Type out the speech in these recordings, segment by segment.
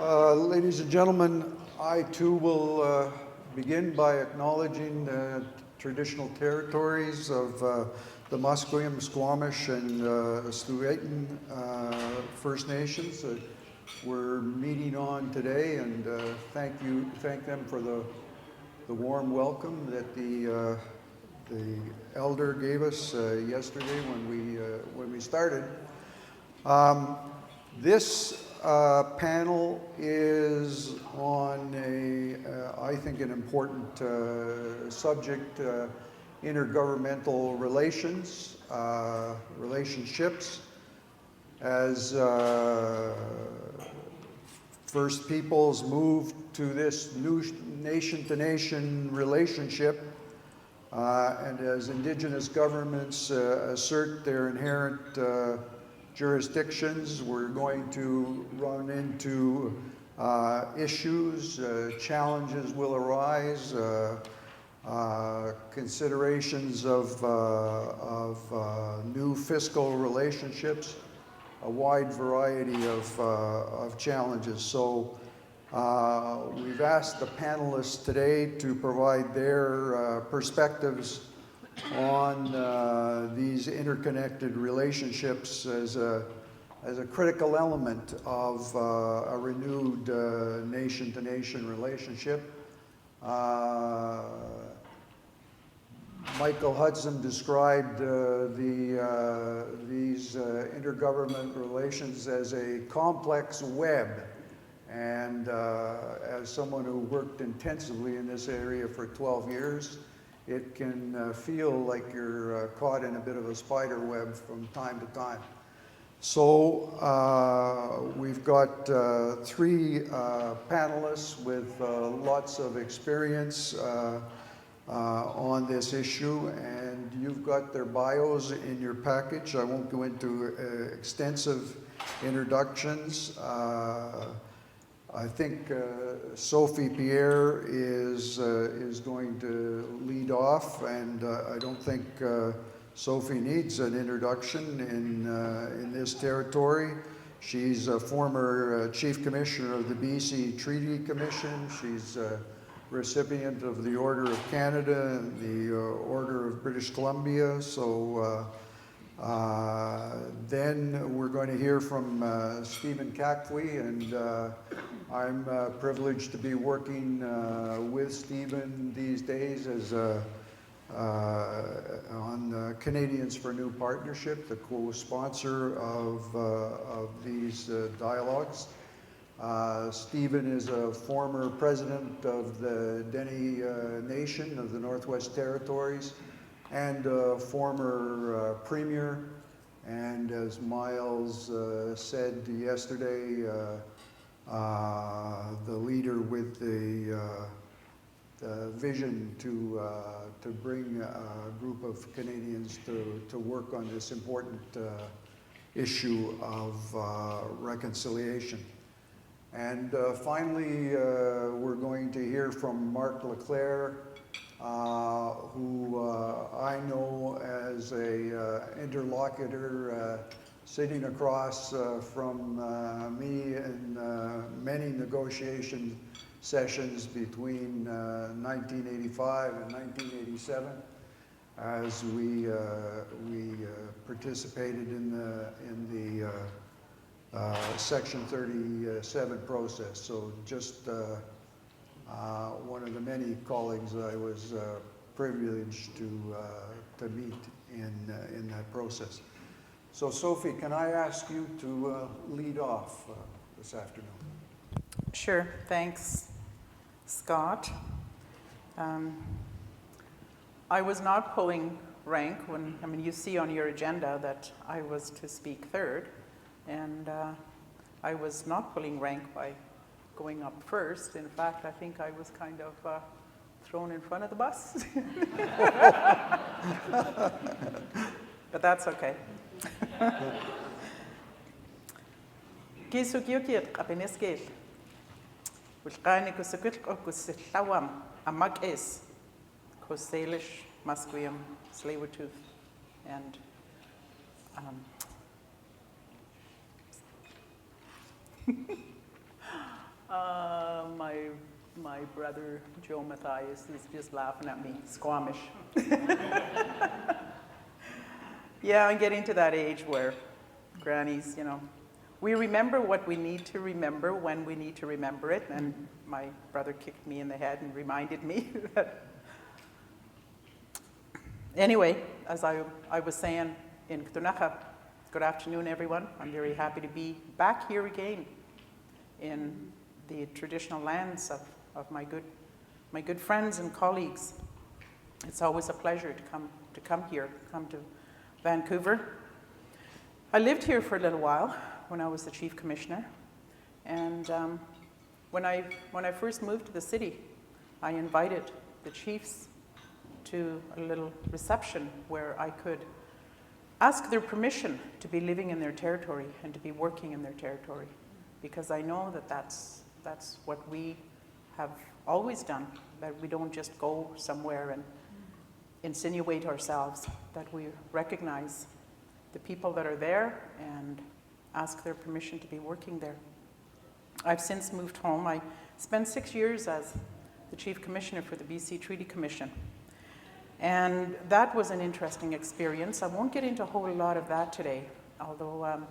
Ladies and gentlemen, I too will begin by acknowledging the traditional territories of the Musqueam, Squamish, and Stuyvesant First Nations that we're meeting on today, and thank them for the warm welcome that the elder gave us yesterday when we started. This panel is on I think, an important subject, intergovernmental relationships. As First Peoples move to this new nation-to-nation relationship, and as Indigenous governments assert their inherent jurisdictions, we're going to run into issues, challenges will arise, considerations of new fiscal relationships, a wide variety of challenges. So we've asked the panelists today to provide their perspectives on these interconnected relationships as a critical element of a renewed nation-to-nation relationship. Michael Hudson described these intergovernment relations as a complex web. And as someone who worked intensively in this area for 12 years, it can feel like you're caught in a bit of a spider web from time to time. So we've got three panelists with lots of experience on this issue, and you've got their bios in your package. I won't go into extensive introductions. I think Sophie Pierre is going to lead off, and I don't think Sophie needs an introduction in this territory. She's a former Chief Commissioner of the BC Treaty Commission. She's a recipient of the Order of Canada and the Order of British Columbia. So then we're going to hear from Stephen Kakfwi, and I'm privileged to be working with Stephen these days as on Canadians for New Partnership, the co-sponsor of these dialogues. Stephen is a former president of the Dene Nation of the Northwest Territories and a former premier, and as Miles said yesterday, the leader with the vision to bring a group of Canadians to work on this important issue of reconciliation. And finally, we're going to hear from Marc LeClair, who I know as a interlocutor sitting across from me in many negotiation sessions between 1985 and 1987, as we participated in the Section 37 process. So just one of the many colleagues I was privileged to meet in that process. So Sophie, can I ask you to lead off this afternoon? Sure, thanks, Scott. I was not pulling rank when, you see on your agenda that I was to speak third, and I was not pulling rank by going up first. In fact, I think I was kind of thrown in front of the bus. But that's okay. Ulqani kusukilko kusitlawam amak is Salish, Musqueam, Tsleil-Waututh, and My brother, Joe Matthias, is just laughing at me, Squamish. Yeah, I'm getting to that age where grannies, we remember what we need to remember when we need to remember it, and my brother kicked me in the head and reminded me that. Anyway, as I was saying in Ktunaxa, good afternoon, everyone. I'm very happy to be back here again in the traditional lands of my good friends and colleagues. It's always a pleasure to come here, come to Vancouver. I lived here for a little while when I was the Chief Commissioner, and when I first moved to the city, I invited the chiefs to a little reception where I could ask their permission to be living in their territory and to be working in their territory, because I know that that's what we have always done, that we don't just go somewhere and insinuate ourselves, that we recognize the people that are there and ask their permission to be working there. I've since moved home. I spent 6 years as the Chief Commissioner for the BC Treaty Commission. And that was an interesting experience. I won't get into a whole lot of that today, although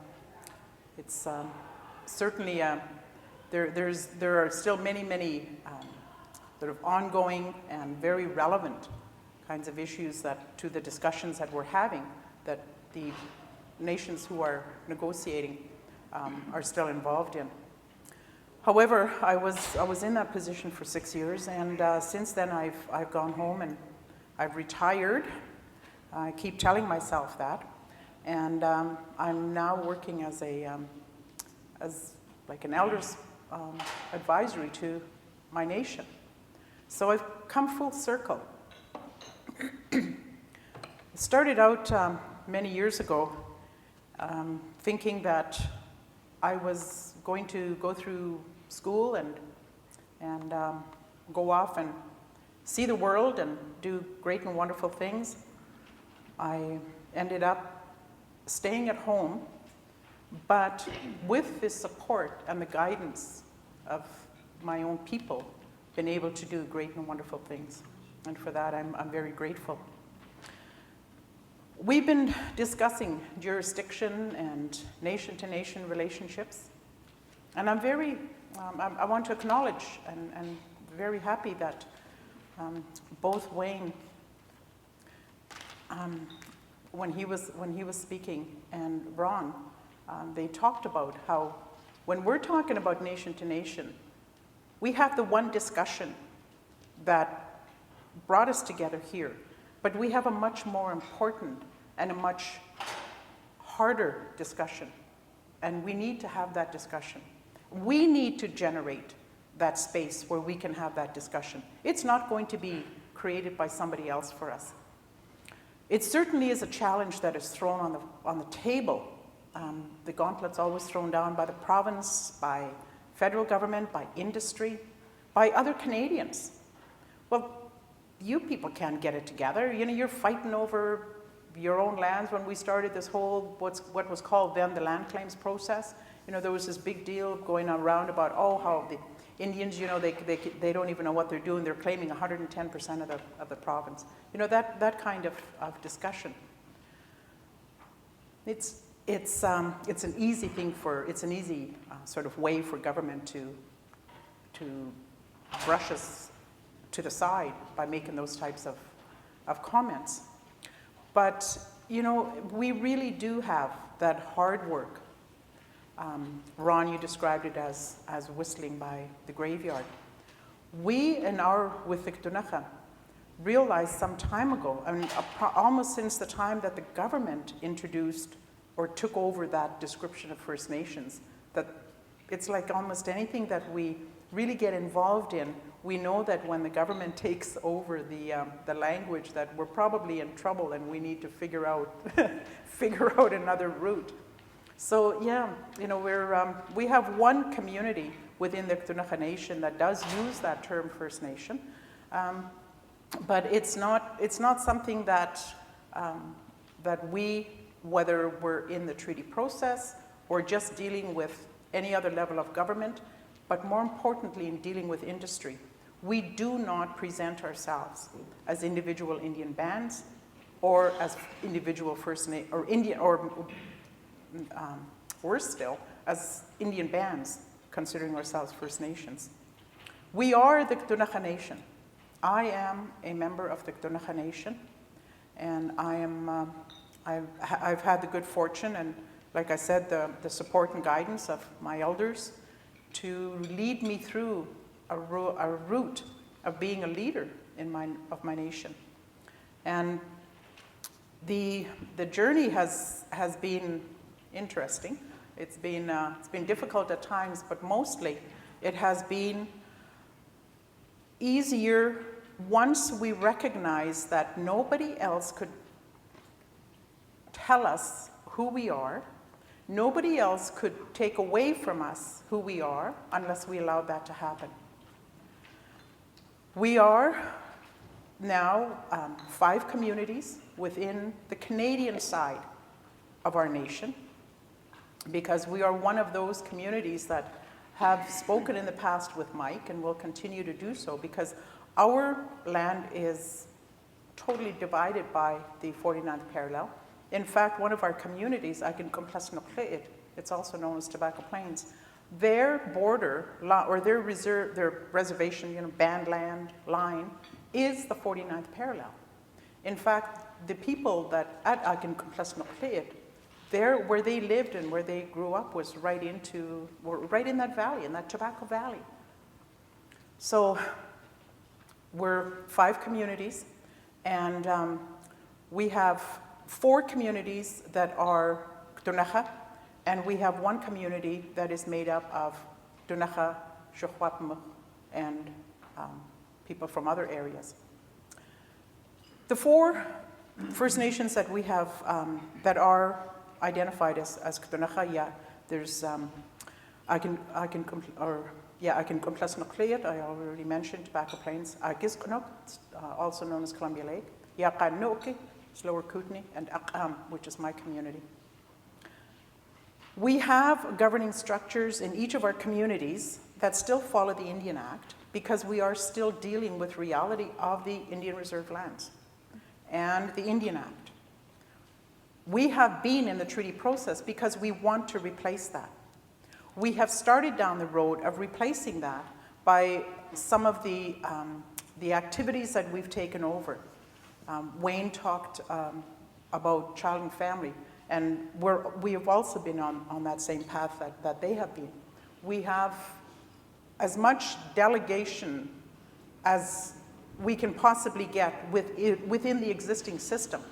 it's certainly, there are still many sort of ongoing and very relevant kinds of issues to the discussions that we're having, that the nations who are negotiating are still involved in. However, I was in that position for 6 years, and since then I've gone home and I've retired. I keep telling myself that, and I'm now working as like an elders advisory to my nation. So I've come full circle. I started out many years ago thinking that I was going to go through school and go off and see the world and do great and wonderful things. I ended up staying at home, but with the support and the guidance of my own people, been able to do great and wonderful things. And for that, I'm very grateful. We've been discussing jurisdiction and nation-to-nation relationships, and I'm very, I want to acknowledge and very happy that both Wayne, when he was speaking, and Ron, they talked about how when we're talking about nation-to-nation, we have the one discussion that brought us together here, but we have a much more important and a much harder discussion, and we need to have that discussion. We need to generate that space where we can have that discussion. It's not going to be created by somebody else for us. It certainly is a challenge that is thrown on the table. The gauntlet's always thrown down by the province, by federal government, by industry, by other Canadians. Well, you people can't get it together. You're fighting over your own lands. When we started this whole, what was called then the land claims process, there was this big deal going around about, how the Indians, they don't even know what they're doing. They're claiming 110% of the province. That kind of discussion. It's an easy thing it's an easy sort of way for government to brush us to the side by making those types of comments. But, we really do have that hard work. Ron, you described it as whistling by the graveyard. We, with the Ktunaxa, realized some time ago, almost since the time that the government introduced or took over that description of First Nations, that it's like almost anything that we really get involved in, we know that when the government takes over the language, that we're probably in trouble and we need to figure out another route. So yeah, we have one community within the Ktunaxa Nation that does use that term First Nation, but it's not something that we, whether we're in the treaty process or just dealing with any other level of government, but more importantly in dealing with industry, we do not present ourselves as individual Indian bands or as individual worse still, as Indian bands, considering ourselves First Nations. We are the Ktunaxa Nation. I am a member of the Ktunaxa Nation, and I've had the good fortune and, like I said, the support and guidance of my elders to lead me through a route of being a leader of my nation. And the journey has been interesting. It's been difficult at times, but mostly it has been easier once we recognize that nobody else could tell us who we are. Nobody else could take away from us who we are unless we allowed that to happen. We are now 5 communities within the Canadian side of our nation, because we are one of those communities that have spoken in the past with Mike and will continue to do so, because our land is totally divided by the 49th parallel. In fact, one of our communities, it's also known as Tobacco Plains, their border, or their reservation, band land line, is the 49th parallel. In fact, the people that at there, where they lived and where they grew up was right in that valley, in that Tobacco Valley. So we're 5 communities, and we have 4 communities that are Ktunaxa, and we have 1 community that is made up of Ktunaxa, Shukwaapmuk, and people from other areas. The 4 First Nations that we have that are identified as Ktunaxa, there's I can Complesnukliat, I already mentioned, Tobacco Plains, Giskunuk, also known as Columbia Lake, Yaqanuki, Lower Kootenay, and Aqam, which is my community. We have governing structures in each of our communities that still follow the Indian Act, because we are still dealing with reality of the Indian Reserve lands and the Indian Act. We have been in the treaty process because we want to replace that. We have started down the road of replacing that by some of the activities that we've taken over. Wayne talked about child and family, and we have also been on that same path that they have been. We have as much delegation as we can possibly get within the existing system.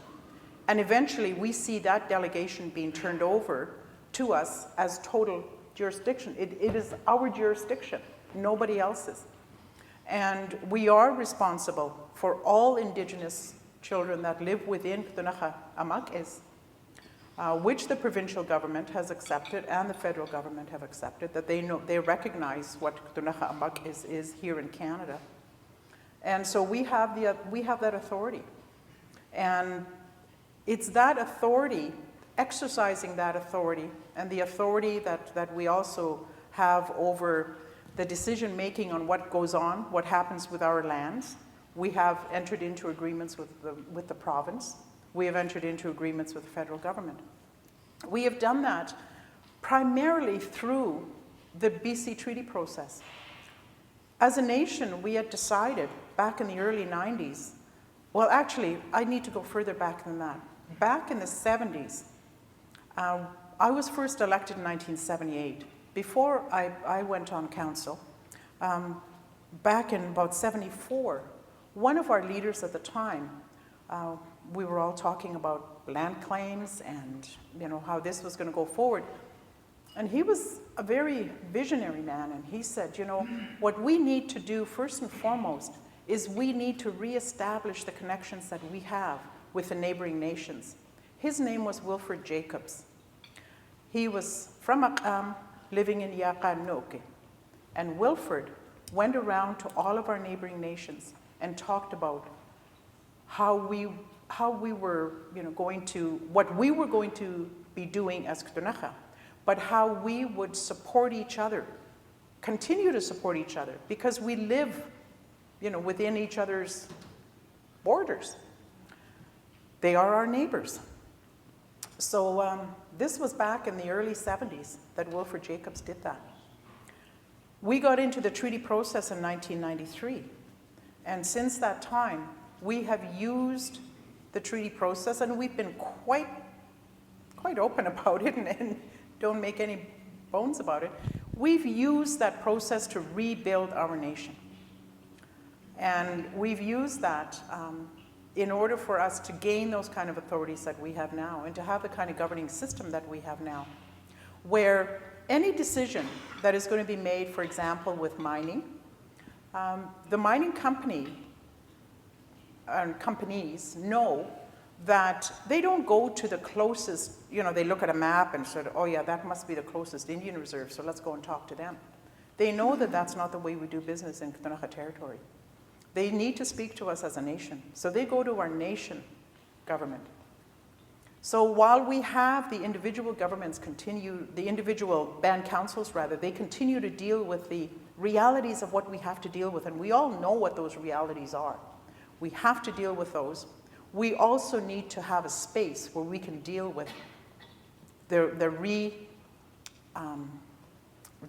And eventually we see that delegation being turned over to us as total jurisdiction. It is our jurisdiction, nobody else's. And we are responsible for all Indigenous children that live within Ktunaxa Amak, which the provincial government has accepted and the federal government have accepted, that they recognize what Ktunaxa Amak is here in Canada. And so we have that authority. And it's that authority, exercising that authority, and the authority that we also have over the decision making on what goes on, what happens with our lands. We have entered into agreements with the province. We have entered into agreements with the federal government. We have done that primarily through the BC treaty process. As a nation, we had decided back in the early 90s, well, actually, I need to go further back than that. Back in the 70s, I was first elected in 1978. Before I went on council, back in about 74, one of our leaders at the time, we were all talking about land claims and how this was going to go forward. And he was a very visionary man, and he said, what we need to do first and foremost is we need to reestablish the connections that we have with the neighboring nations. His name was Wilfred Jacobs. He was from Aqam, living in Yaqanuki. And Wilfred went around to all of our neighboring nations and talked about how we were what we were going to be doing as Ktunaxa, but how we would support each other continue to support each other because we live, within each other's borders. They are our neighbors. So this was back in the early 70s that Wilfred Jacobs did that. We got into the treaty process in 1993. And since that time, we have used the treaty process, and we've been quite open about it and don't make any bones about it. We've used that process to rebuild our nation. And we've used that in order for us to gain those kind of authorities that we have now and to have the kind of governing system that we have now, where any decision that is going to be made, for example, with mining, the mining company and companies know that they don't go to the closest, they look at a map and sort of, oh yeah, that must be the closest Indian reserve, so let's go and talk to them. They know that that's not the way we do business in Ktunaxa territory. They need to speak to us as a nation, so they go to our nation government. So while we have the individual governments the individual band councils rather, they continue to deal with the realities of what we have to deal with, and we all know what those realities are. We have to deal with those. We also need to have a space where we can deal with the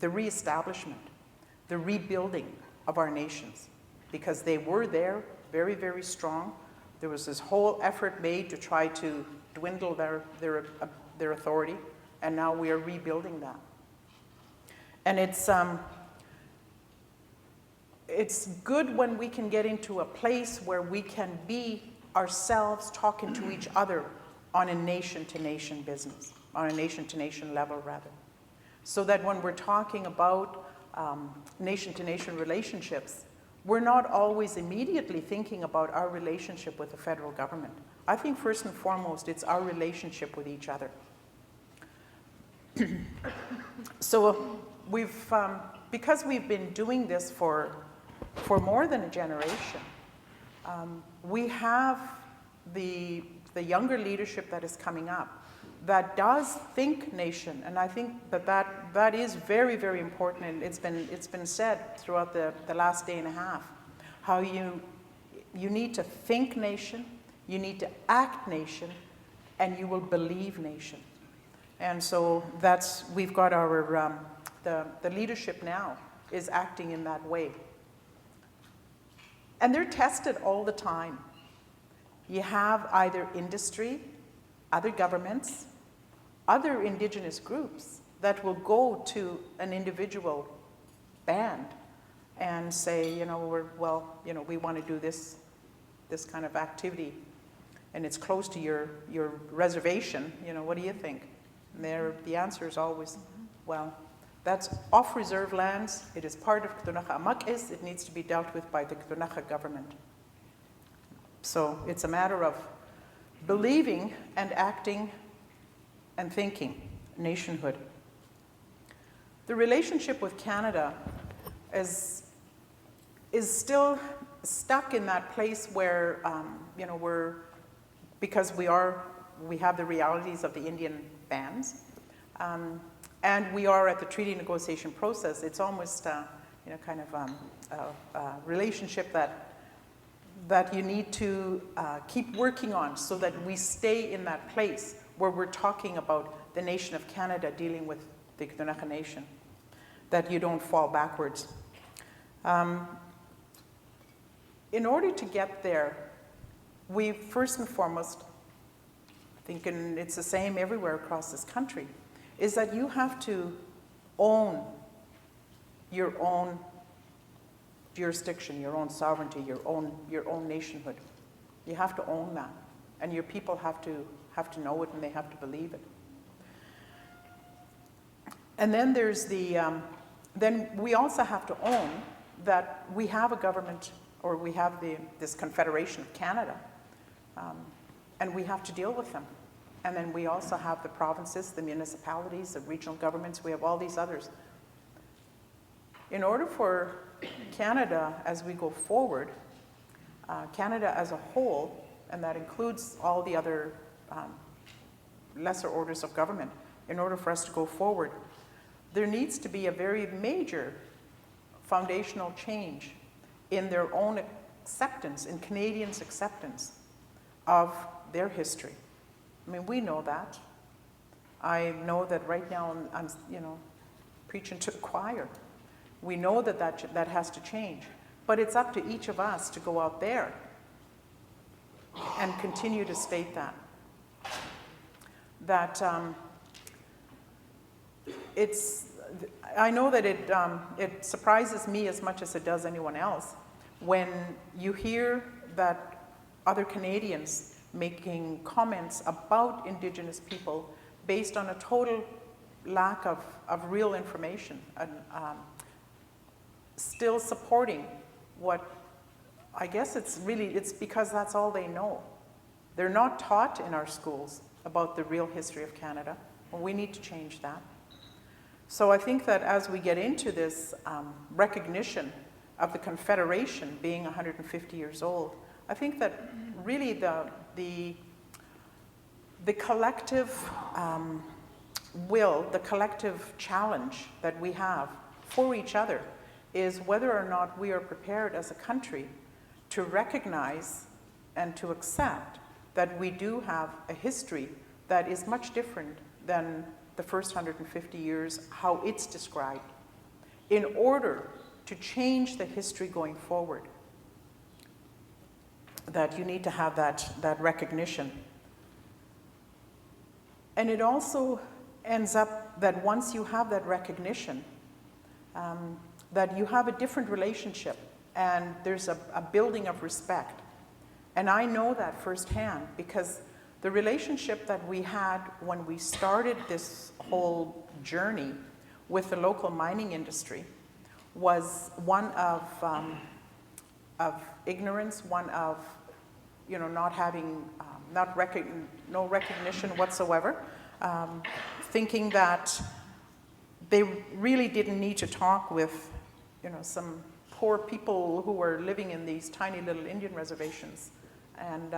reestablishment, the rebuilding of our nations, because they were there, very, very strong. There was this whole effort made to try to dwindle their authority, and now we are rebuilding that. And it's good when we can get into a place where we can be ourselves talking to each other on a nation-to-nation business, on a nation-to-nation level rather. So that when we're talking about nation-to-nation relationships, we're not always immediately thinking about our relationship with the federal government. I think first and foremost, it's our relationship with each other. So because we've been doing this for more than a generation, we have the younger leadership that is coming up that does think nation, and I think that is very, very important, and it's been said throughout the last day and a half, how you need to think nation, you need to act nation, and you will believe nation. And so we've got our, the leadership now is acting in that way. And they're tested all the time. You have either industry, other governments, other Indigenous groups that will go to an individual band and say, we want to do this kind of activity, and it's close to your reservation. What do you think? And the answer is always, well, that's off reserve lands. It is part of Ktunaxa Amak'is. It needs to be dealt with by the Ktunaxa government. So it's a matter of believing and acting and thinking nationhood. The relationship with Canada is still stuck in that place where because we have the realities of the Indian bands, and we are at the treaty negotiation process. It's almost a relationship that you need to keep working on so that we stay in that place where we're talking about the nation of Canada dealing with the Ktunaxa nation, that you don't fall backwards. In order to get there, we first and foremost, I think it's the same everywhere across this country, is that you have to own your own jurisdiction, your own sovereignty, your own nationhood. You have to own that, and your people have to know it, and they have to believe it. And then there's then we also have to own that we have a government, or we have this Confederation of Canada, and we have to deal with them. And then we also have the provinces, the municipalities, the regional governments. We have all these others. In order for Canada, as we go forward, Canada as a whole, and that includes all the other lesser orders of government, in order for us to go forward, there needs to be a very major foundational change in their own acceptance, in Canadians' acceptance of their history. I mean, we know that. I know that right now I'm preaching to the choir. We know that has to change. But it's up to each of us to go out there and continue to state that. I know that it surprises me as much as it does anyone else when you hear that other Canadians making comments about Indigenous people based on a total lack of real information and still supporting what I guess it's because that's all they know. They're not taught in our schools about the real history of Canada. Well, we need to change that. So I think that as we get into this recognition of the Confederation being 150 years old, I think that really the collective will, the collective challenge that we have for each other is whether or not we are prepared as a country to recognize and to accept that we do have a history that is much different than the first 150 years, how it's described, in order to change the history going forward. That you need to have that recognition. And it also ends up that once you have that recognition, that you have a different relationship and there's a building of respect. And I know that firsthand because the relationship that we had when we started this whole journey with the local mining industry was one of ignorance, one of not having no recognition whatsoever, thinking that they really didn't need to talk with some poor people who were living in these tiny little Indian reservations, and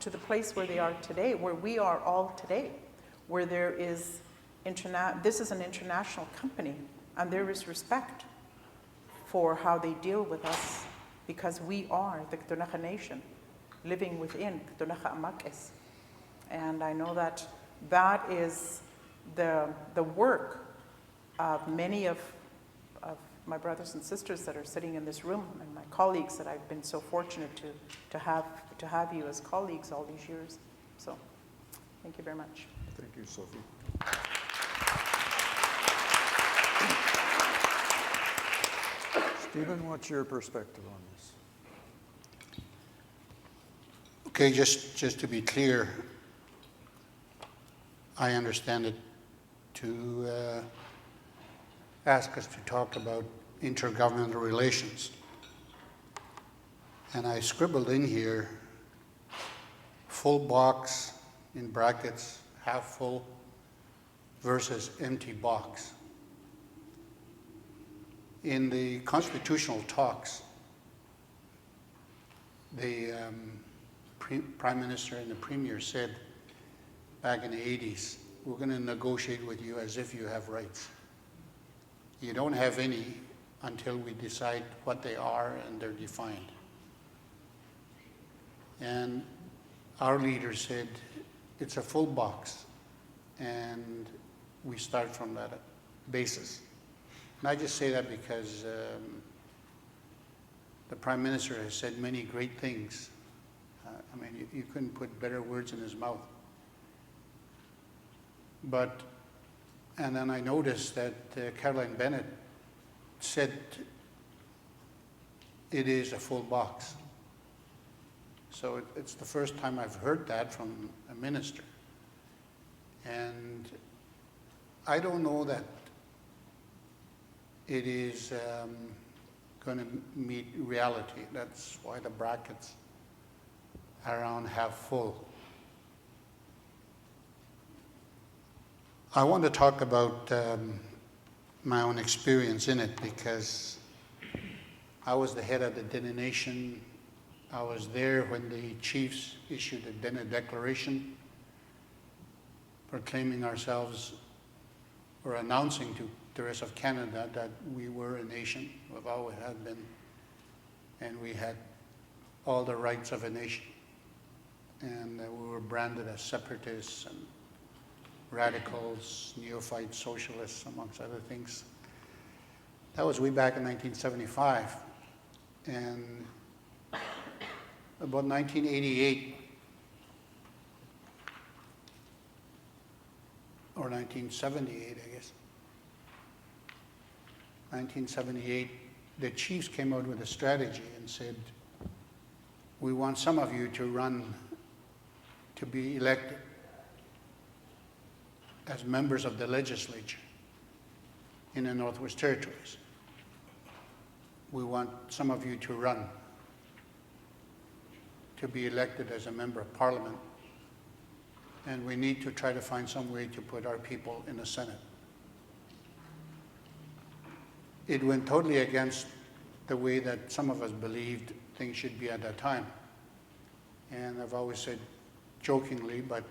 to the place where they are today, where we are all today, where there is this is an international company, and there is respect for how they deal with us, because we are the Ktunaxa Nation living within Ktunaxa Amakes. And I know that is the work of many of my brothers and sisters that are sitting in this room, and my colleagues that I've been so fortunate to have you as colleagues all these years. So, thank you very much. Thank you, Sophie. Stephen, what's your perspective on this? Okay, just to be clear, I understand it to ask us to talk about intergovernmental relations. And I scribbled in here, full box, in brackets, half full, versus empty box. In the constitutional talks, the Prime Minister and the Premier said back in the 80s, we're going to negotiate with you as if you have rights. You don't have any until we decide what they are and they're defined. And our leader said, it's a full box, and we start from that basis. And I just say that because the Prime Minister has said many great things. I mean, you couldn't put better words in his mouth. And then I noticed that Caroline Bennett said it is a full box. So it's the first time I've heard that from a minister. And I don't know that it is going to meet reality. That's why the brackets are around half full. I want to talk about my own experience in it, because I was the head of the Dene Nation. I was there when the chiefs issued a Dene Declaration proclaiming ourselves, or announcing to the rest of Canada that we were a nation. We've always had been. And we had all the rights of a nation. And we were branded as separatists and radicals, neophyte socialists, amongst other things. That was way back in 1975. And about 1988, or 1978, I guess. 1978, the chiefs came out with a strategy and said, we want some of you to run to be elected as members of the legislature in the Northwest Territories. We want some of you to run to be elected as a member of Parliament, and we need to try to find some way to put our people in the Senate. It went totally against the way that some of us believed things should be at that time. And I've always said jokingly, but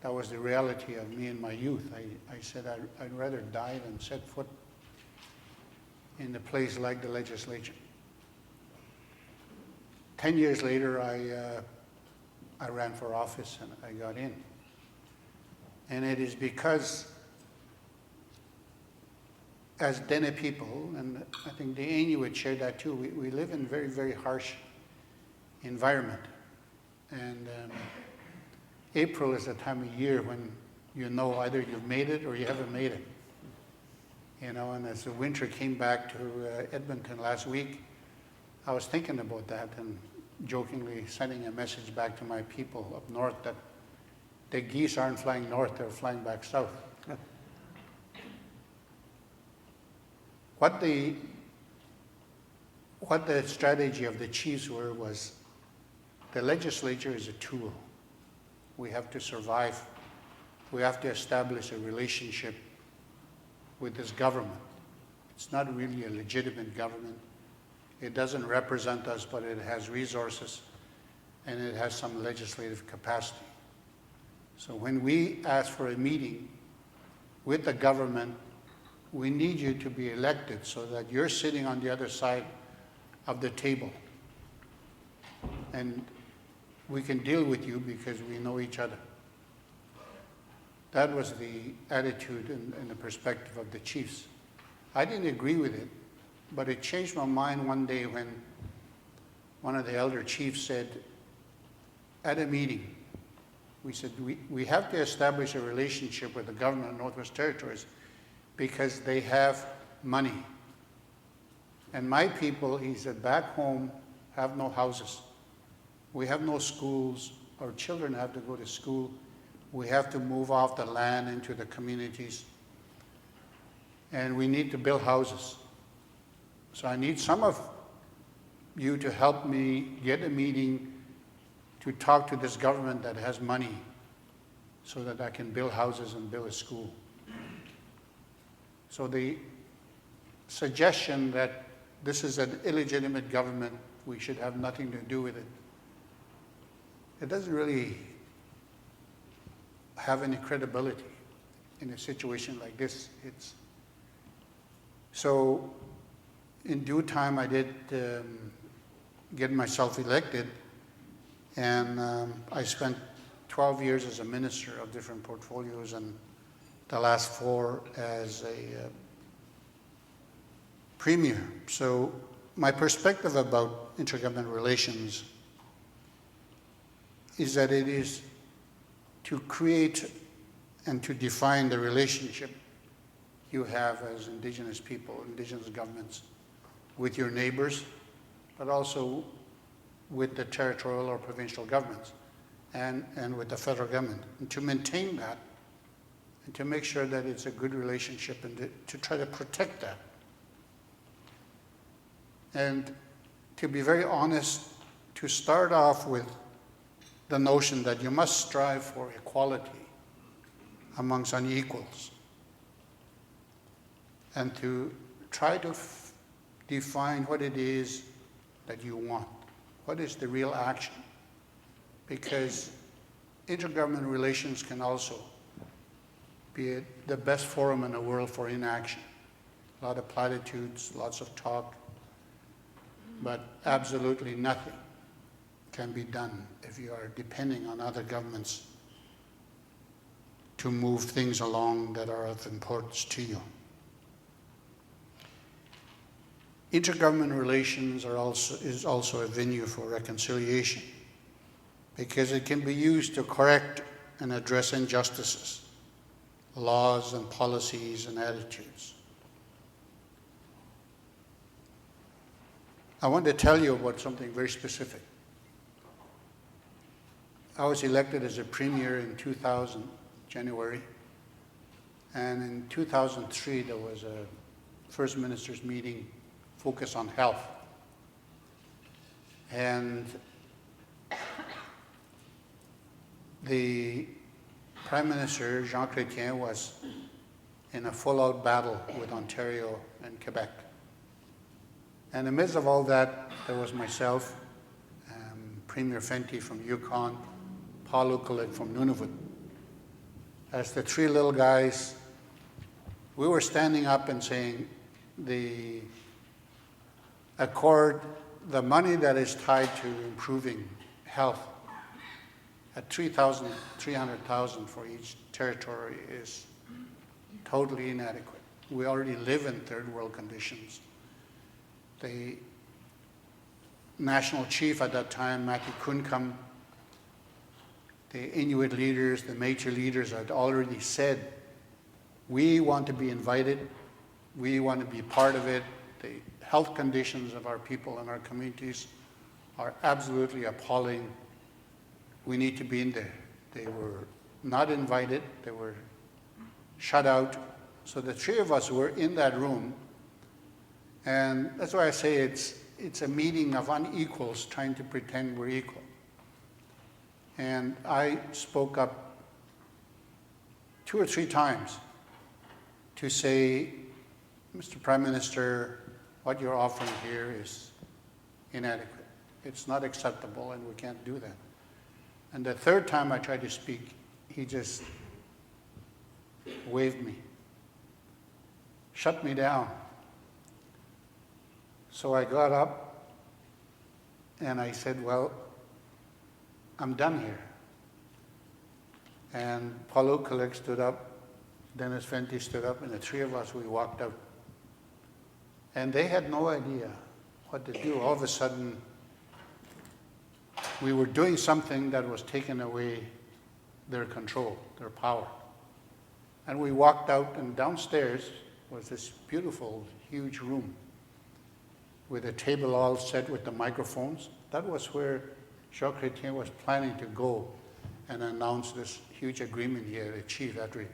that was the reality of me in my youth. I said I'd rather die than set foot in a place like the legislature. 10 years later, I ran for office and I got in. And it is because as Dene people, and I think the Ainu would share that too, we live in very, very harsh environment. And April is the time of year when you know either you've made it or you haven't made it. You know, and as the winter came back to Edmonton last week, I was thinking about that and jokingly sending a message back to my people up north that the geese aren't flying north, they're flying back south. What the strategy of the chiefs was the legislature is a tool. We have to survive. We have to establish a relationship with this government. It's not really a legitimate government. It doesn't represent us, but it has resources and it has some legislative capacity. So when we ask for a meeting with the government, we need you to be elected so that you're sitting on the other side of the table. And we can deal with you because we know each other. That was the attitude and the perspective of the chiefs. I didn't agree with it, but it changed my mind one day when one of the elder chiefs said, at a meeting, we said, we have to establish a relationship with the government of Northwest Territories because they have money. And my people, he said, back home have no houses. We have no schools. Our children have to go to school. We have to move off the land into the communities. And we need to build houses. So I need some of you to help me get a meeting to talk to this government that has money so that I can build houses and build a school. So the suggestion that this is an illegitimate government, we should have nothing to do with it, it doesn't really have any credibility in a situation like this. So in due time, I did get myself elected, and I spent 12 years as a minister of different portfolios and the last 4 as a premier. So my perspective about intergovernmental relations is that it is to create and to define the relationship you have as Indigenous people, Indigenous governments, with your neighbors, but also with the territorial or provincial governments and with the federal government. And to maintain that and to make sure that it's a good relationship and to try to protect that. And to be very honest, to start off with the notion that you must strive for equality amongst unequals and to try to define what it is that you want. What is the real action? Because intergovernmental relations can also be it the best forum in the world for inaction. A lot of platitudes, lots of talk, but absolutely nothing can be done if you are depending on other governments to move things along that are of importance to you. Intergovernmental relations is also a venue for reconciliation because it can be used to correct and address injustices, laws and policies and attitudes. I want to tell you about something very specific. I was elected as a premier in 2000, January, and in 2003 there was a First Minister's meeting focused on health. And the Prime Minister, Jean Chrétien, was in a full-out battle with Ontario and Quebec. And in the midst of all that, there was myself, Premier Fenty from Yukon, Paul LeClair from Nunavut. As the three little guys, we were standing up and saying, the accord, the money that is tied to improving health at $300,000 for each territory is totally inadequate. We already live in third world conditions. The national chief at that time, Matthew Kunkam, the Inuit leaders, the Métis leaders had already said, we want to be invited, we want to be part of it. The health conditions of our people and our communities are absolutely appalling. We need to be in there. They were not invited, they were shut out. So the three of us were in that room, and that's why I say it's a meeting of unequals trying to pretend we're equal. And I spoke up 2 or 3 times to say, Mr. Prime Minister, what you're offering here is inadequate. It's not acceptable and we can't do that. And the third time I tried to speak, he just waved me, shut me down. So I got up and I said, well, I'm done here. And Paul LeClair stood up, Dennis Fenty stood up, and the three of us, we walked out. And they had no idea what to do. All of a sudden, we were doing something that was taking away their control, their power. And we walked out, and downstairs was this beautiful, huge room with a table all set with the microphones. That was where Jean Chrétien was planning to go and announce this huge agreement he had achieved after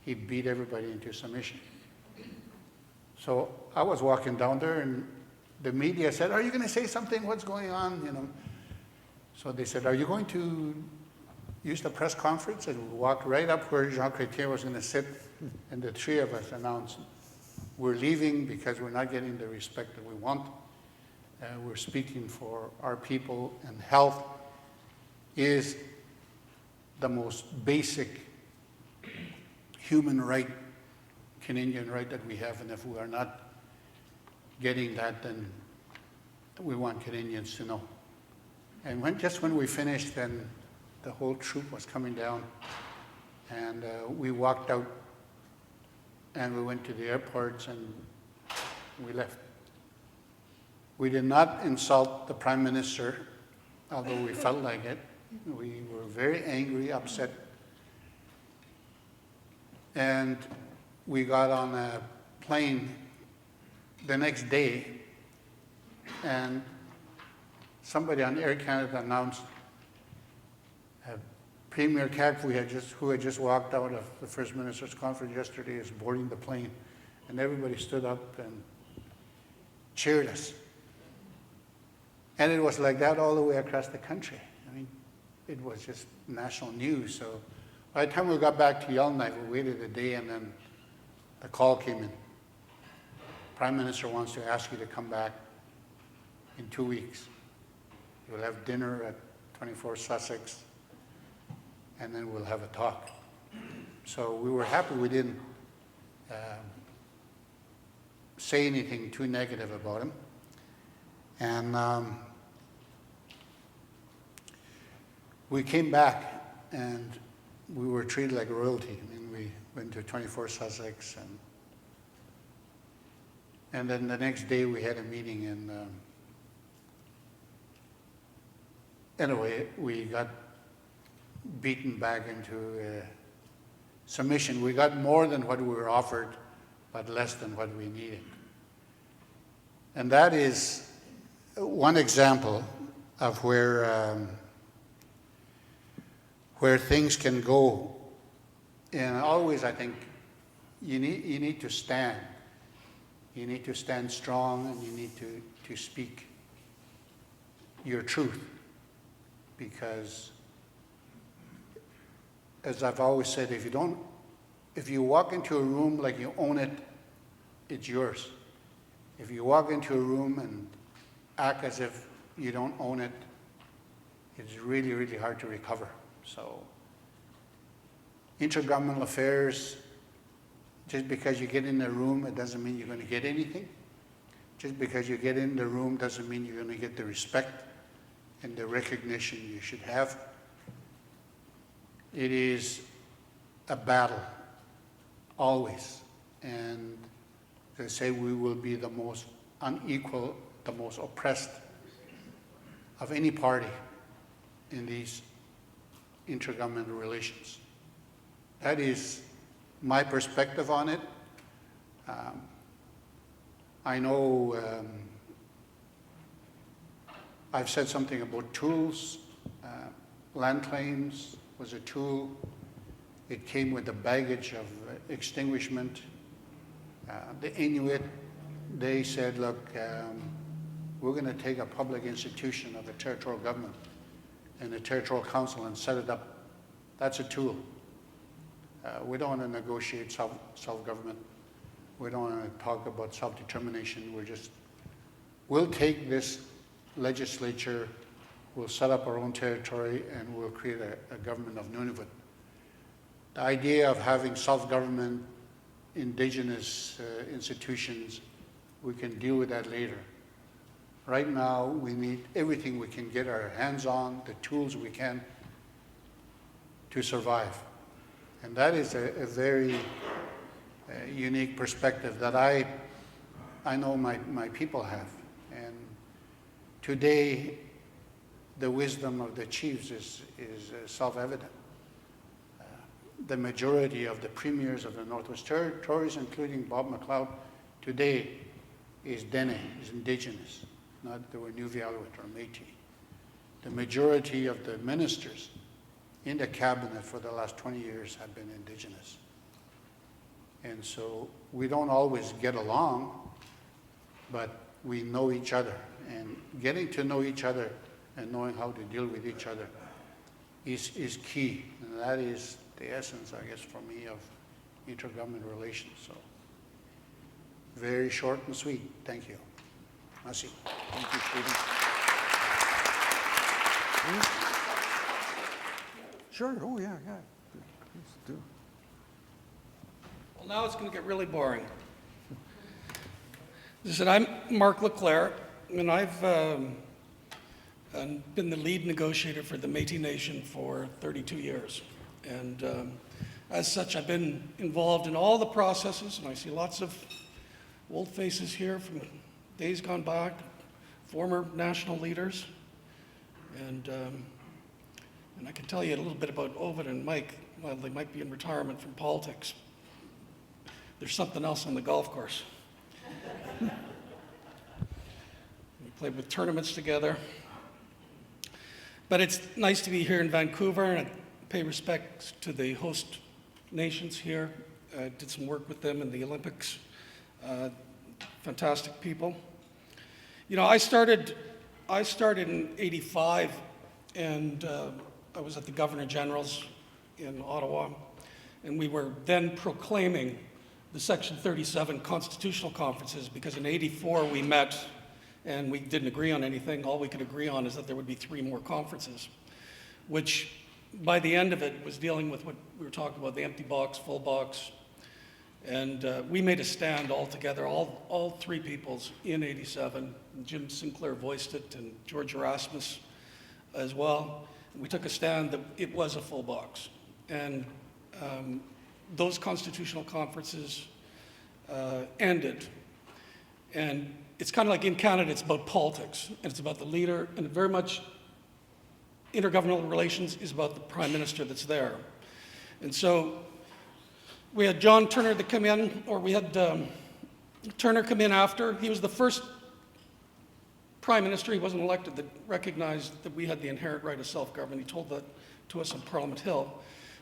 he beat everybody into submission. So I was walking down there, and the media said, are you going to say something? What's going on? You know. So they said, are you going to use the press conference? And we walked right up where Jean Chrétien was going to sit, and the three of us announced, we're leaving because we're not getting the respect that we want. We're speaking for our people, and health is the most basic human right, Canadian right that we have, and if we are not getting that, then we want Canadians to know. And just when we finished, then the whole troop was coming down, and we walked out, and we went to the airports, and we left. We did not insult the Prime Minister, although we felt like it. We were very angry, upset. And we got on a plane the next day, and somebody on Air Canada announced Premier Kakfwi who had just walked out of the First Minister's conference yesterday, is boarding the plane. And everybody stood up and cheered us. And it was like that all the way across the country. I mean, it was just national news. So by the time we got back to Yellowknife, we waited a day, and then the call came in. Prime Minister wants to ask you to come back in 2 weeks. You'll have dinner at 24 Sussex, and then we'll have a talk. So we were happy we didn't say anything too negative about him. And we came back and we were treated like royalty. I mean, we went to 24 Sussex, and then the next day we had a meeting, and anyway, we got beaten back into submission. We got more than what we were offered, but less than what we needed. And that is one example of where things can go. And always, I think, you need to stand. You need to stand strong, and you need to speak your truth. Because, as I've always said, if you walk into a room like you own it, it's yours. If you walk into a room and act as if you don't own it, it's really, really hard to recover. So, intergovernmental affairs, just because you get in the room, it doesn't mean you're going to get anything. Just because you get in the room doesn't mean you're going to get the respect and the recognition you should have. It is a battle, always. And they say we will be the most unequal, the most oppressed of any party in these intergovernmental relations. That is my perspective on it. I know I've said something about tools. Land claims was a tool. It came with the baggage of extinguishment. The Inuit, they said, look, we're going to take a public institution of a territorial government and a territorial council and set it up. That's a tool. We don't want to negotiate self-government. We don't want to talk about self-determination. We'll take this legislature, we'll set up our own territory, and we'll create a government of Nunavut. The idea of having self-government, indigenous institutions, we can deal with that later. Right now, we need everything we can get our hands on, the tools we can to survive. And that is a very unique perspective that I know my people have. And today, the wisdom of the chiefs is self-evident. The majority of the premiers of the Northwest Territories, including Bob McLeod, today is Dene, is indigenous, not the Inuvialuit or Métis. The majority of the ministers in the cabinet for the last 20 years have been indigenous. And so we don't always get along, but we know each other. And getting to know each other and knowing how to deal with each other is key. And that is the essence, I guess, for me, of intergovernmental relations. So very short and sweet. Thank you. Merci. Thank you, Stephen. Sure. Oh, yeah. Please do. Well, now it's going to get really boring. Listen, I'm Marc LeClair, and I've been the lead negotiator for the Métis Nation for 32 years. And as such, I've been involved in all the processes, and I see lots of old faces here from days gone by, former national leaders. And I can tell you a little bit about Ovid and Mike. While they might be in retirement from politics, there's something else on the golf course. We played with tournaments together. But it's nice to be here in Vancouver, and I pay respects to the host nations here. I did some work with them in the Olympics. Fantastic people. You know, I started in '85, and I was at the Governor General's in Ottawa, and we were then proclaiming the Section 37 constitutional conferences, because in '84 we met and we didn't agree on anything. All we could agree on is that there would be 3 more conferences, which by the end of it, was dealing with what we were talking about, the empty box, full box. And we made a stand all together, all three peoples in 87. Jim Sinclair voiced it, and George Erasmus as well. We took a stand that it was a full box. And those constitutional conferences ended. And it's kind of like in Canada, it's about politics, and it's about the leader, and very much intergovernmental relations is about the prime minister that's there. And so we had John Turner to come in, or we had Turner come in after. He was the first prime minister, he wasn't elected, that recognized that we had the inherent right of self-government. He told that to us on Parliament Hill.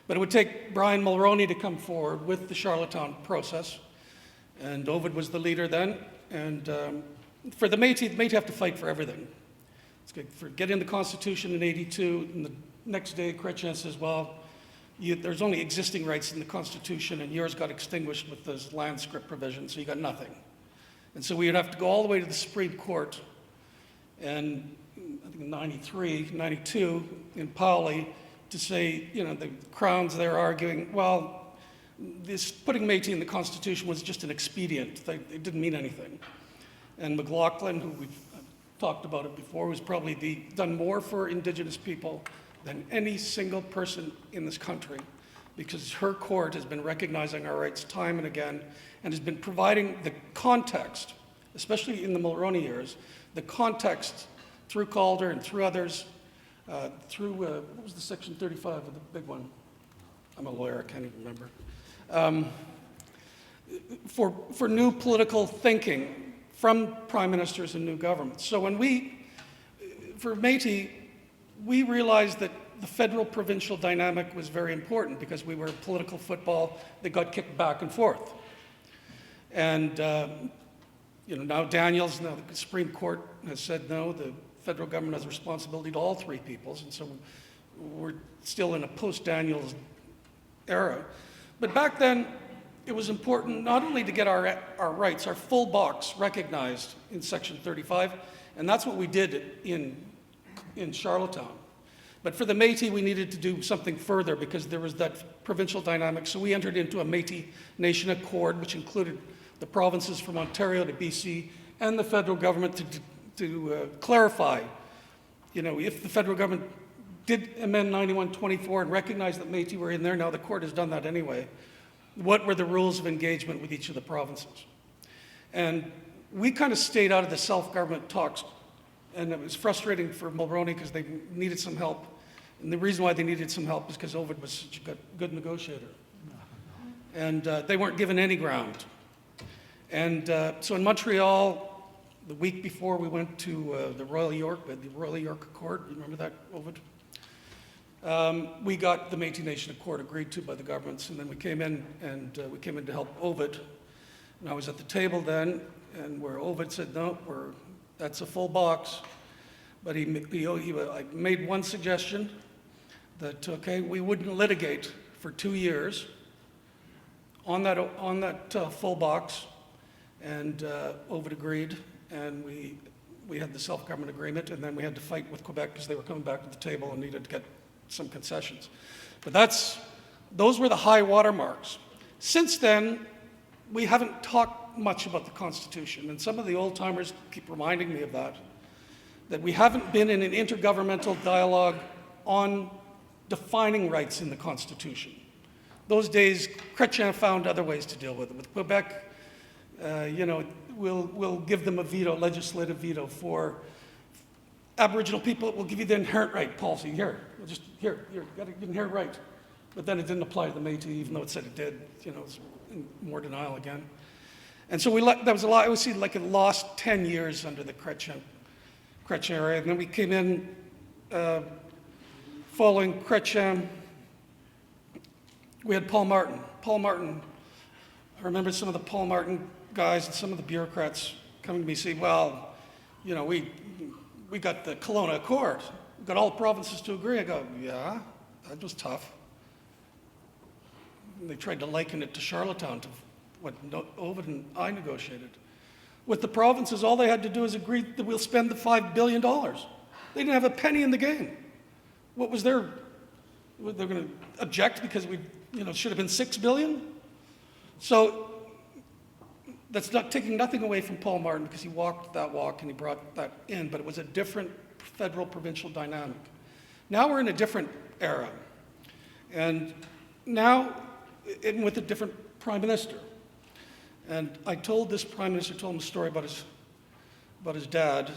But it would take Brian Mulroney to come forward with the Charlottetown process. And Ovid was the leader then. And for the Métis have to fight for everything. It's good for getting the Constitution in 82, and the next day Chrétien says, well, there's only existing rights in the Constitution, and yours got extinguished with this land script provision, so you got nothing. And so we would have to go all the way to the Supreme Court, and I think in 93, 92, in Pauli, to say, you know, the Crown's there arguing, well, this putting Métis in the Constitution was just an expedient. It didn't mean anything. And McLaughlin, who we've talked about it before, was probably done more for Indigenous people than any single person in this country, because her court has been recognizing our rights time and again, and has been providing the context, especially in the Mulroney years, the context through Calder and through others, through, what was the Section 35 of the big one? I'm a lawyer, I can't even remember. For new political thinking from prime ministers and new governments. So when for Métis, we realized that the federal-provincial dynamic was very important because we were a political football that got kicked back and forth. And you know, now the Supreme Court has said no, the federal government has responsibility to all three peoples, and so we're still in a post-Daniels era. But back then, it was important not only to get our rights, our full box recognized in Section 35, and that's what we did in Charlottetown. But for the Métis, we needed to do something further because there was that provincial dynamic. So we entered into a Métis Nation Accord, which included the provinces from Ontario to BC and the federal government to clarify, you know, if the federal government did amend 9124 and recognize that Métis were in there, now the court has done that anyway, what were the rules of engagement with each of the provinces? And we kind of stayed out of the self-government talks, and it was frustrating for Mulroney because they needed some help. And the reason why they needed some help is because Ovid was such a good negotiator. And they weren't given any ground. And so in Montreal, the week before we went to the Royal York Accord, you remember that, Ovid? We got the Métis Nation Accord agreed to by the governments, and then we came in to help Ovid. And I was at the table then, and where Ovid said, no, that's a full box. But I made one suggestion that, okay, we wouldn't litigate for 2 years on that full box, and Ovid agreed, and we had the self-government agreement, and then we had to fight with Quebec because they were coming back to the table and needed to get some concessions. But those were the high water marks. Since then, we haven't talked much about the Constitution, and some of the old-timers keep reminding me of that we haven't been in an intergovernmental dialogue on defining rights in the Constitution. Those days, Chrétien found other ways to deal with it. With Quebec, you know, we'll give them a veto, legislative veto for Aboriginal people. We'll give you the inherent right policy. Here, you got an inherent right. But then it didn't apply to the Métis, even though it said it did. You know, it was in more denial again. And so that was a lot. I would see like it lost 10 years under the Chrétien era. And then we came in following Chrétien. We had Paul Martin. I remember some of the Paul Martin guys and some of the bureaucrats coming to me saying, well, you know, we got the Kelowna Accord. We got all the provinces to agree. I go, yeah, that was tough. And they tried to liken it to Charlottetown, to what Ovid and I negotiated. With the provinces, all they had to do is agree that we'll spend the $5 billion. They didn't have a penny in the game. What was their they're going to object because we, should have been $6 billion. So that's not taking nothing away from Paul Martin because he walked that walk and he brought that in, but it was a different federal provincial dynamic. Now we're in a different era, and now with a different prime minister. And I told this prime minister, told him a story about his dad.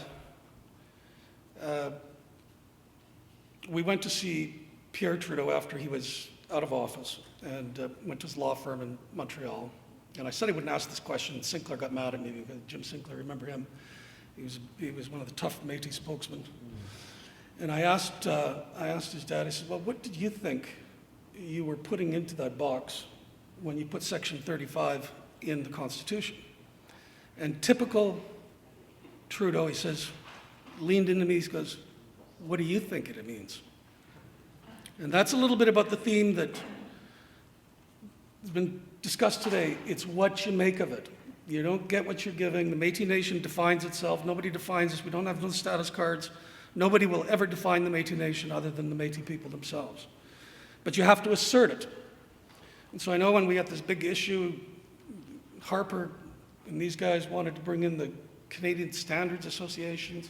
We went to see Pierre Trudeau after he was out of office, and went to his law firm in Montreal. And I said I wouldn't ask this question. Sinclair got mad at me because Jim Sinclair, remember him? He was one of the tough Métis spokesmen. And I asked his dad, I said, well, what did you think you were putting into that box when you put Section 35 in the Constitution? And typical Trudeau, he says, leaned into me, he goes, what do you think it means? And that's a little bit about the theme that has been discussed today. It's what you make of it. You don't get what you're giving. The Métis Nation defines itself. Nobody defines us. We don't have those status cards. Nobody will ever define the Métis Nation other than the Métis people themselves. But you have to assert it. And so I know when we had this big issue, Harper and these guys wanted to bring in the Canadian Standards Associations,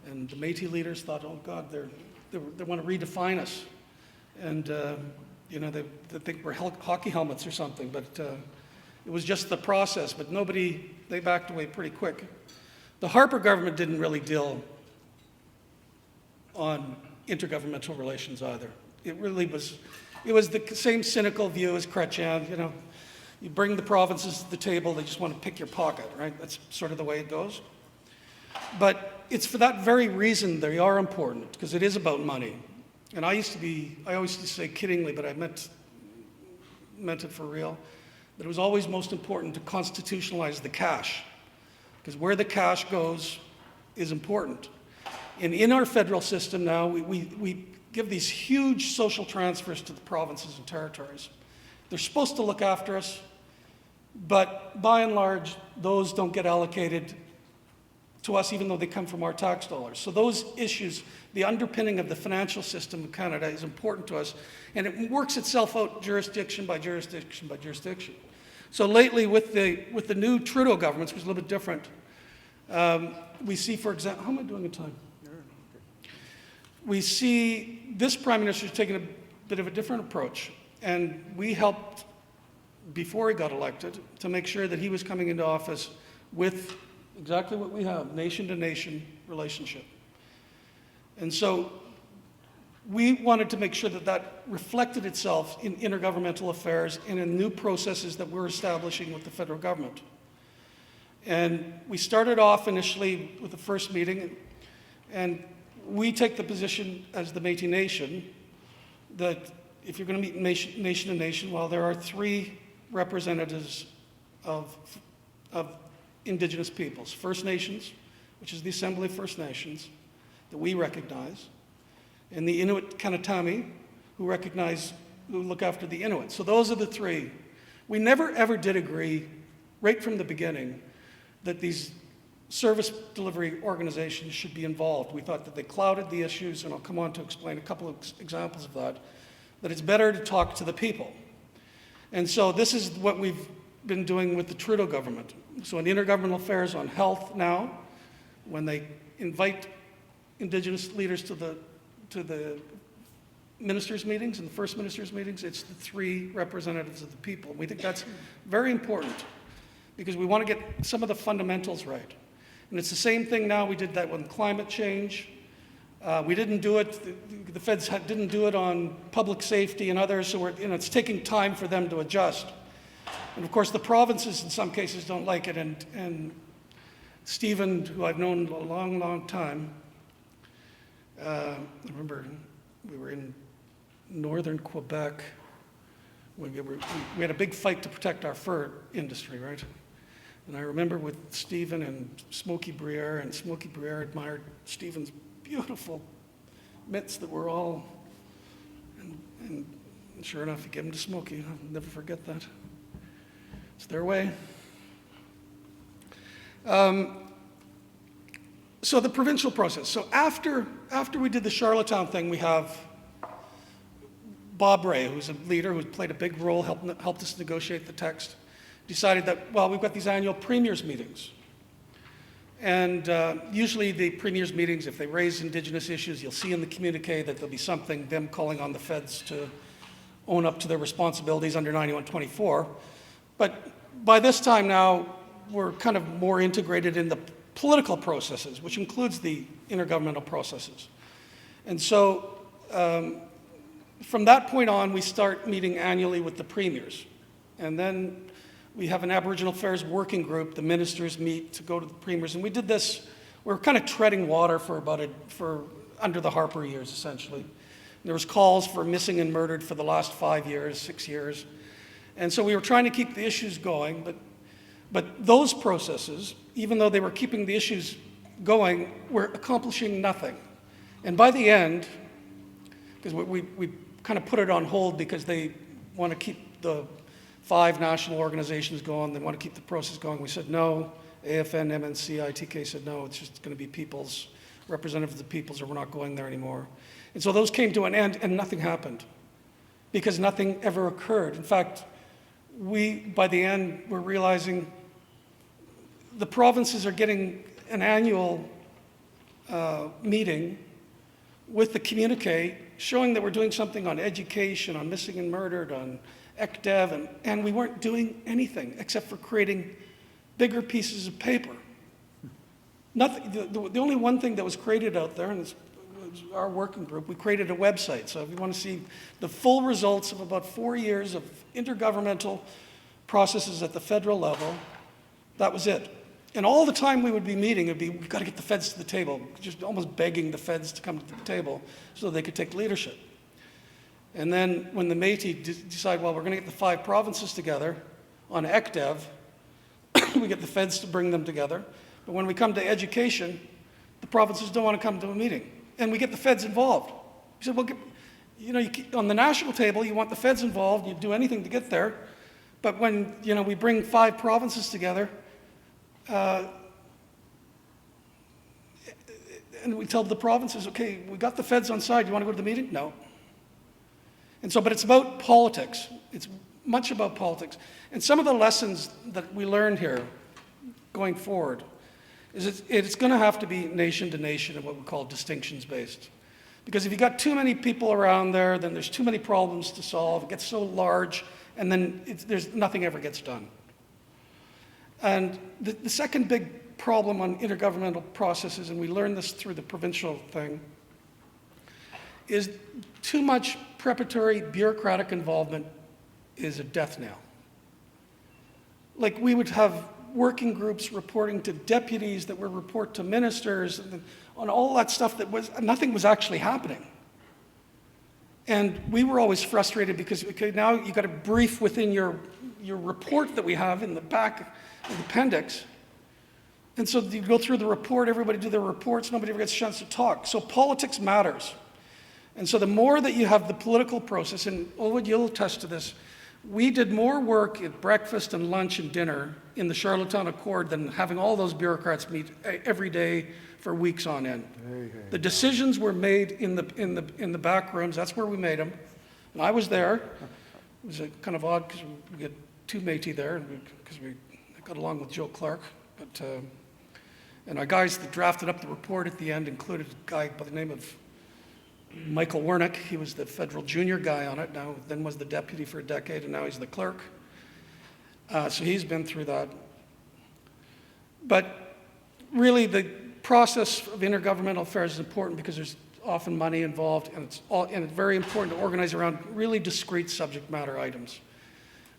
and the Métis leaders thought, oh God, they want to redefine us. And they think we're hockey helmets or something, but it was just the process. But they backed away pretty quick. The Harper government didn't really deal on intergovernmental relations either. It was the same cynical view as Chrétien. You bring the provinces to the table, they just want to pick your pocket, right? That's sort of the way it goes. But it's for that very reason they are important, because it is about money. And I always used to say kiddingly, but I meant it for real, that it was always most important to constitutionalize the cash, because where the cash goes is important. And in our federal system now, we give these huge social transfers to the provinces and territories. They're supposed to look after us, but by and large, those don't get allocated to us, even though they come from our tax dollars. So those issues, the underpinning of the financial system of Canada is important to us, and it works itself out jurisdiction by jurisdiction by jurisdiction. So lately, with the new Trudeau government, which is a little bit different, we see, for example, how am I doing in time? We see this Prime Minister is taking a bit of a different approach, and we helped, before he got elected, to make sure that he was coming into office with exactly what we have, nation-to-nation relationship. And so we wanted to make sure that that reflected itself in intergovernmental affairs and in new processes that we're establishing with the federal government. And we started off initially with the first meeting, and we take the position as the Métis Nation that if you're going to meet nation to nation, well, there are 3 representatives of Indigenous peoples. First Nations, which is the Assembly of First Nations, that we recognize, and the Inuit Kanatami, who look after the Inuit. So those are the 3. We never ever did agree, right from the beginning, that these service delivery organizations should be involved. We thought that they clouded the issues, and I'll come on to explain a couple of examples of that it's better to talk to the people. And so this is what we've been doing with the Trudeau government. So in intergovernmental affairs on health now, when they invite Indigenous leaders to the ministers' meetings and the first ministers' meetings, it's the 3 representatives of the people. We think that's very important because we want to get some of the fundamentals right. And it's the same thing now. We did that with climate change. We didn't do it, the feds didn't do it on public safety and others, so it's taking time for them to adjust. And of course, the provinces in some cases don't like it. And Stephen, who I've known a long, long time, I remember we were in northern Quebec. We had a big fight to protect our fur industry, right? And I remember with Stephen and Smokey Briere, and Smokey Briere admired Stephen's beautiful mitts that were all, and sure enough, he gave them to Smokey. I'll never forget that. It's their way. So the provincial process. So after we did the Charlottetown thing, Bob Ray, who's a leader who played a big role, helped us negotiate the text, decided that, well, we've got these annual premiers meetings. And usually the premiers meetings, if they raise Indigenous issues, you'll see in the communique that there'll be something, them calling on the feds to own up to their responsibilities under 9124. But by this time now, we're kind of more integrated in the political processes, which includes the intergovernmental processes. And so from that point on, we start meeting annually with the premiers. And then we have an Aboriginal Affairs working group. The ministers meet to go to the premiers. And we did this, we were kind of treading water for under the Harper years, essentially. There was calls for missing and murdered for the last 5 years, 6 years. And so we were trying to keep the issues going, but those processes, even though they were keeping the issues going, were accomplishing nothing. And by the end, because we kind of put it on hold because they want to keep the 5 national organizations going, they want to keep the process going. We said no. AFN, MNC, ITK said no, it's just going to be people's, representatives of the peoples, or we're not going there anymore. And so those came to an end and nothing happened because nothing ever occurred. In fact, by the end, we're realizing the provinces are getting an annual meeting with the communique showing that we're doing something on education, on missing and murdered, on ECDEV, and we weren't doing anything except for creating bigger pieces of paper. Nothing. The only one thing that was created out there, and it's our working group, we created a website. So if you want to see the full results of about 4 years of intergovernmental processes at the federal level, that was it. And all the time we would be meeting, it'd be, we've got to get the feds to the table, just almost begging the feds to come to the table so they could take leadership. And then when the Métis decide, well, we're going to get the 5 provinces together on ECDEV, we get the feds to bring them together. But when we come to education, the provinces don't want to come to a meeting. And we get the feds involved. We said, well, on the national table, you want the feds involved, you do anything to get there. But when, we bring 5 provinces together, and we tell the provinces, okay, we got the feds on side, you want to go to the meeting? No. And so, but it's about politics. It's much about politics. And some of the lessons that we learned here going forward is it's going to have to be nation to nation and what we call distinctions based. Because if you got too many people around there, then there's too many problems to solve. It gets so large, and then nothing ever gets done. And the second big problem on intergovernmental processes, and we learned this through the provincial thing, is too much preparatory bureaucratic involvement is a death knell. Like we would have working groups reporting to deputies that would report to ministers and on all that stuff nothing was actually happening. And we were always frustrated because, okay, now you got to brief within your report that we have in the back of the appendix. And so you go through the report, everybody do their reports, nobody ever gets a chance to talk. So politics matters. And so the more that you have the political process, and Ovid, you'll attest to this, we did more work at breakfast and lunch and dinner in the Charlottetown Accord than having all those bureaucrats meet every day for weeks on end. The decisions were made in the back rooms. That's where we made them. And I was there. It was kind of odd because we had 2 Métis there because we got along with Joe Clark. And our guys that drafted up the report at the end included a guy by the name of Michael Wernick. He was the federal junior guy on it, then was the deputy for a decade, and now he's the clerk. So he's been through that. But really the process of intergovernmental affairs is important because there's often money involved, and it's very important to organize around really discrete subject matter items.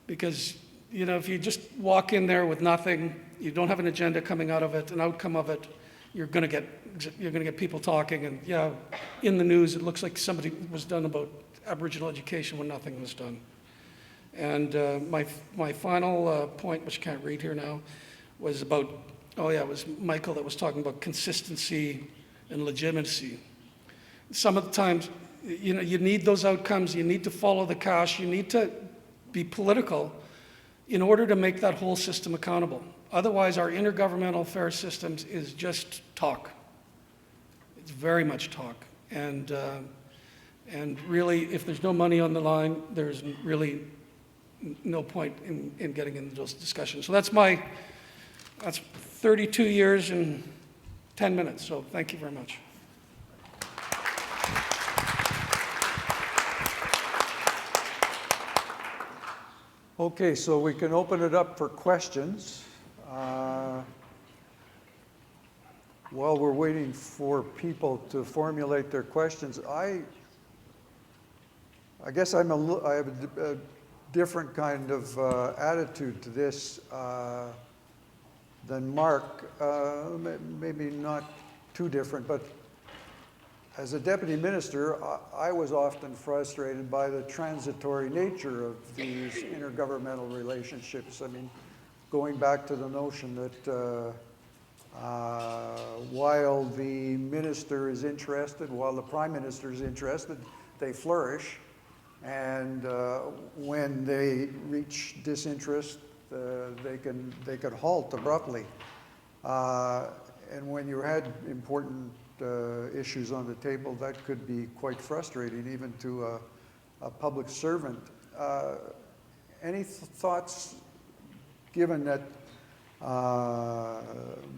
Because if you just walk in there with nothing, you don't have an agenda coming out of it, an outcome of it, you're going to get people talking, and yeah, in the news it looks like somebody was done about Aboriginal education when nothing was done. And my final point, which I can't read here now, was about, it was Michael that was talking about consistency and legitimacy. Some of the times, you need those outcomes, you need to follow the cash, you need to be political in order to make that whole system accountable. Otherwise, our intergovernmental affairs systems is just talk. It's very much talk. And And really, if there's no money on the line, there's really no point in getting into those discussions. So that's 32 years and 10 minutes, so thank you very much. Okay, so we can open it up for questions. While we're waiting for people to formulate their questions, I guess I have a different kind of attitude to this than Marc. Maybe not too different, but as a deputy minister, I was often frustrated by the transitory nature of these intergovernmental relationships. I mean, going back to the notion that while the minister is interested, while the prime minister is interested, they flourish. And when they reach disinterest, they can halt abruptly. And when you had important issues on the table, that could be quite frustrating, even to a public servant. Any thoughts, given that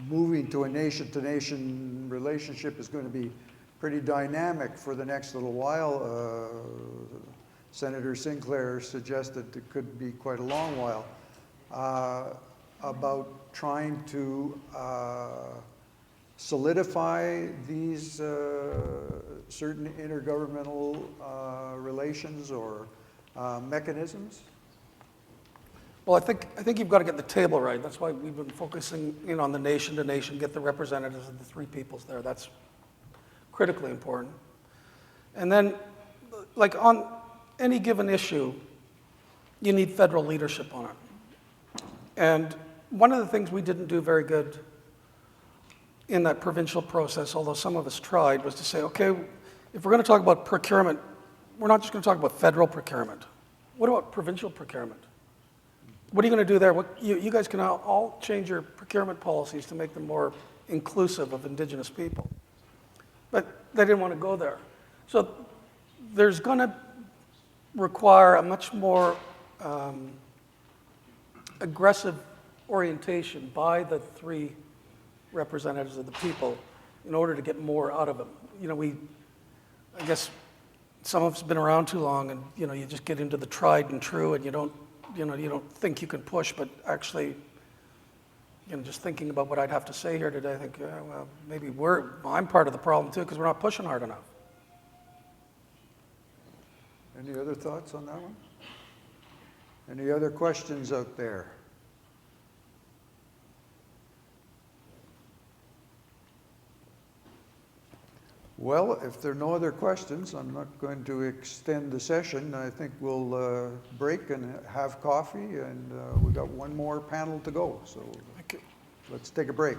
moving to a nation-to-nation relationship is going to be pretty dynamic for the next little while? Senator Sinclair suggested it could be quite a long while, about trying to solidify these certain intergovernmental relations or mechanisms? Well, I think you've got to get the table right. That's why we've been focusing in on the nation-to-nation, get the representatives of the three peoples there. That's critically important. And then, like on any given issue, you need federal leadership on it. And one of the things we didn't do very good in that provincial process, although some of us tried, was to say, okay, if we're going to talk about procurement, we're not just going to talk about federal procurement. What about provincial procurement? What are you going to do there? You guys can all change your procurement policies to make them more inclusive of Indigenous people. But they didn't want to go there. So there's going to require a much more aggressive orientation by the three representatives of the people in order to get more out of them. You know, I guess some of us have been around too long, and you just get into the tried and true, and you don't think you can push, but actually, just thinking about what I'd have to say here today, I think, well, maybe I'm part of the problem too, because we're not pushing hard enough. Any other thoughts on that one? Any other questions out there? Well, if there are no other questions, I'm not going to extend the session. I think we'll break and have coffee, and we've got one more panel to go. So let's take a break.